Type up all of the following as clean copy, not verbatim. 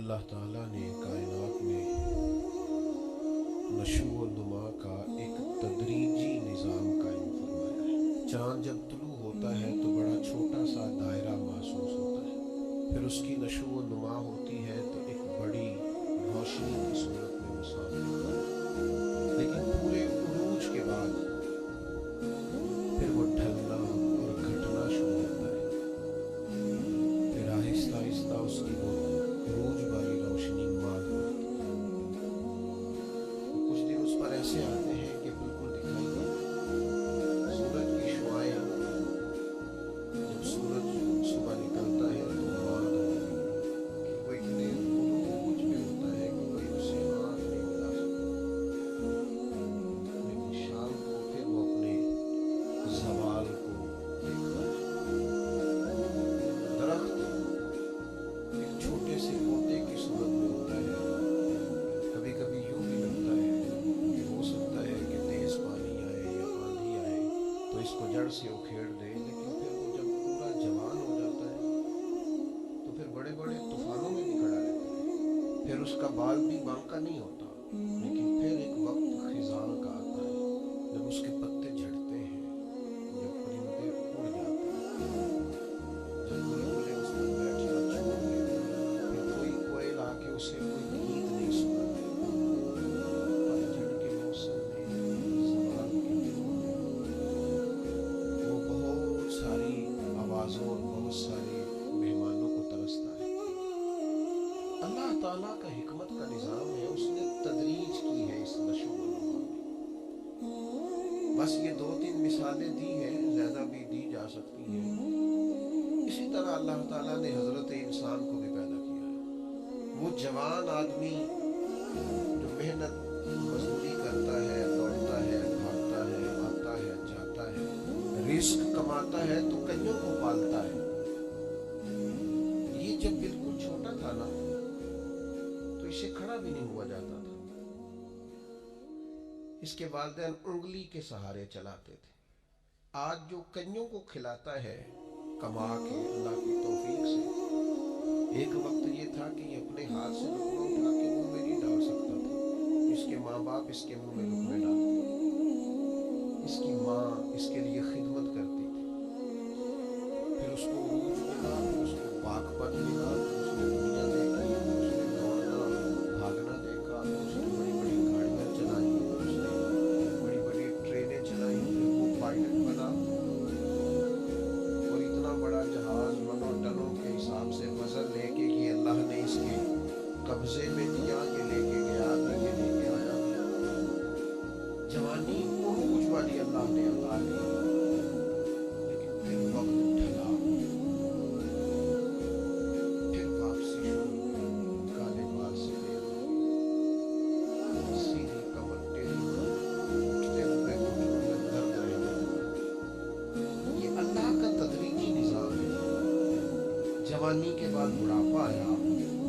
اللہ تعالیٰ نے کائنات میں نشو و نما کا ایک تدریجی نظام قائم فرمایا ہے۔ چاند جب طلوع ہوتا ہے تو بڑا چھوٹا سا دائرہ محسوس ہوتا ہے، پھر اس کی نشو و نما ہوتی ہے تو ایک بڑی روشنی کی صورت میں وہ سامنے آتا ہے، لیکن پورے عروج کے بعد پھر وہ ڈھلنا اور گھٹنا شروع ہوتا ہے، پھر آہستہ آہستہ اس کی وہ عروج والی روشنی مات پڑتی ہے۔ کچھ دن اس پر ایسے آتے ہیں کہ بالکل دکھائی دیتے ہیں۔ سورج کی شعاعیں جب سورج صبح نکلتا ہے تو مات ہوتی ہے کہ وہ اتنے عروج میں ہوتا ہے کہ کوئی اسے آنکھ نہیں ملا سکتا، لیکن شام کو پھر وہ اپنے زوال کو دیکھتا ہے۔ درخت ایک چھوٹے سے پودے کی صورت میں ہوتا ہے، کبھی کبھی یوں بھی لگتا ہے کہ ہو سکتا ہے کہ تیز پانی آئے یا آندھی آئے تو اس کو جڑ سے اکھیڑ دے، لیکن پھر وہ جب پورا جوان ہو جاتا ہے تو پھر بڑے بڑے طوفانوں میں بھی کھڑا رہتا ہے۔ پھر اس کا بال بھی بانکا نہیں ہوتا، لیکن پھر ایک وقت خزاں کا آتا ہے جب اس کے پتے جھڑتے ہیں، جب پرندے اڑ جاتے ہیں، جب بلبلیں اس پر بیٹھنا چھوڑ دیتے ہیں، پھر کوئی کوئل آ کے اسے کوئی گیت نہیں سناتے۔ پتجھڑ کے موسم میں، زوال کے دنوں میں وہ بہت ساری آوازوں اور بہت سارے مہمانوں کو ترستا ہے۔ اللہ تعالیٰ کا حکمت کا نظام ہے، اس نے تدریج کی ہے اس نشو و نما میں۔ بس یہ دو تین مثالیں دی ہیں، زیادہ بھی دی جا سکتی ہیں۔ اسی طرح اللہ تعالیٰ نے حضرت انسان کو بھی پیدا کیا ہے۔ وہ جوان آدمی جو محنت مزدوری کرتا ہے، دوڑتا ہے، بھاگتا ہے، آتا ہے، جاتا ہے، رزق کماتا ہے تو کئیوں کو پالتا ہے۔ یہ جب بالکل چھوٹا تھا نا تو اسے کھڑا بھی نہیں ہوا جاتا تھا، اس کے والدین انگلی کے سہارے چلاتے تھے۔ آج جو کئیوں کو کھلاتا ہے کما کے اللہ کی توفیق سے، ایک وقت یہ تھا کہ یہ اپنے ہاتھ سے لقمہ اٹھا کے منہ میں نہیں ڈال سکتا تھا، اس کے ماں باپ اس کے منہ میں لقمے ڈالتے تھے، اس کی ماں اس کے لیے خدمت کرتی تھی، پھر اس کو عروج ملا، پھر اس کو پاک پن ملا، پھر اس نے دنیا دیکھی، پھر اس نے دوڑنا بھاگنا دیکھا، پھر اس نے بڑی بڑی گاڑیاں چلائیں، پھر اس نے بڑی بڑی ٹرینیں چلائیں، پھر وہ پائلٹ بنا اور اتنا بڑا جہاز منوں ٹنوں کے حساب سے وزن لے کے کہ اللہ نے اس کے قبضے میں دیا، یہ لے کے گیا بھی، یہ لے کے آیا بھی۔ جوانی عروج والی اللہ نے عطا کی، لیکن پھر وقت ڈھلا، پھر واپسی شروع ہوئی، کالے بال سفید ہو گئے، سیدھی کمر ٹیڑھی ہو گئی، اٹھتے ہوئے گھٹنوں میں درد رہنے لگا۔ یہ اللہ کا تدریجی نظام ہے۔ جوانی کے بعد بڑھاپا آیا، لیکن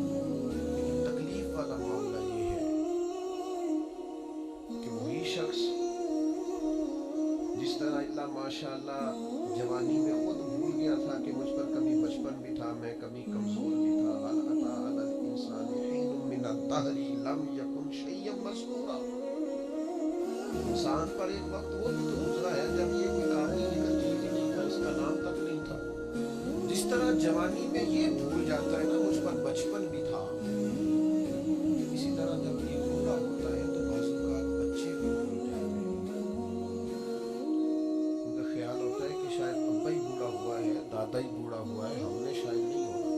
تکلیف والا معاملہ یہ ہے کہ وہی شخص جس طرح اللہ ماشاء اللہ جوانی میں خود بھول گیا تھا کہ مجھ پر کبھی بچپن بھی تھا، میں کبھی کمزور بھی تھا، هل أتى على الإنسان حين من الدهر لم يكن شيئا مذكورا، انسان پر ایک وقت وہ بھی تو گزرا ہے جب یہ کوئی قابل ذکر چیز ہی نہیں تھا، اس کا نام تک نہیں تھا۔ جس طرح جوانی میں یہ بھول جاتا ہے نا مجھ پر بچپن بھی تھا، اسی طرح جب یہ بوڑھا ہوتا ہے تو بعض اوقات بچے بھی بھول جاتے ہیں۔ ان کا خیال ہوتا ہے کہ شاید ابا ہی بوڑھا ہوا ہے، دادا ہی بوڑھا ہوا ہے، ہم نے شاید نہیں ہونا۔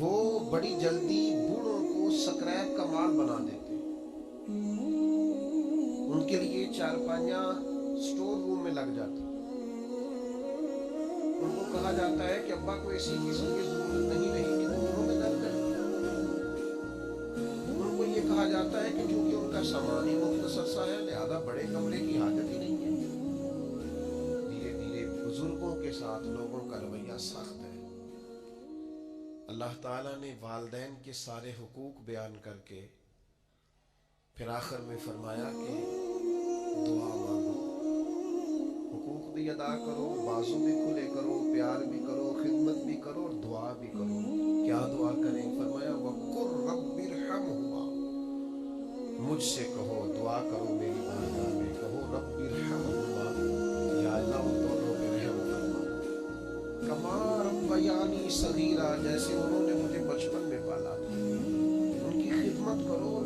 وہ بڑی جلدی بوڑھوں کو سکریپ کا مال بنا دیتے ہیں، ان کے لیے چارپائیاں سٹور روم میں لگ جاتی ہیں، ان کو کہا جاتا ہے کہ ابا کو ایسی قسم کی ضرورت نہیں رہی کہ گھٹنوں میں درد ہے، ان کو یہ کہا جاتا ہے کہ چونکہ ان کا سامان ہی مختصر سا ہے لہذا بڑے کمرے کی حاجت ہی نہیں ہے۔ دھیرے دھیرے بزرگوں کے ساتھ لوگوں کا رویہ سخت ہے۔ اللہ تعالیٰ نے والدین کے سارے حقوق بیان کر کے پھر آخر میں فرمایا کہ دعا مانگو، حقوق بھی ادا کرو، بازو بھی کھلے کرو، پیار بھی کرو، خدمت بھی کرو اور دعا بھی کرو۔ کیا دعا مجھ سے کہو، دعا کرو میری بارگاہ میں، کہو رب ارحمہما، یا اللہ ان دونوں پہ رحم فرما، کما ربیانی صغیرا، جیسے انہوں نے مجھے بچپن میں پالا تھا، ان کی خدمت کرو،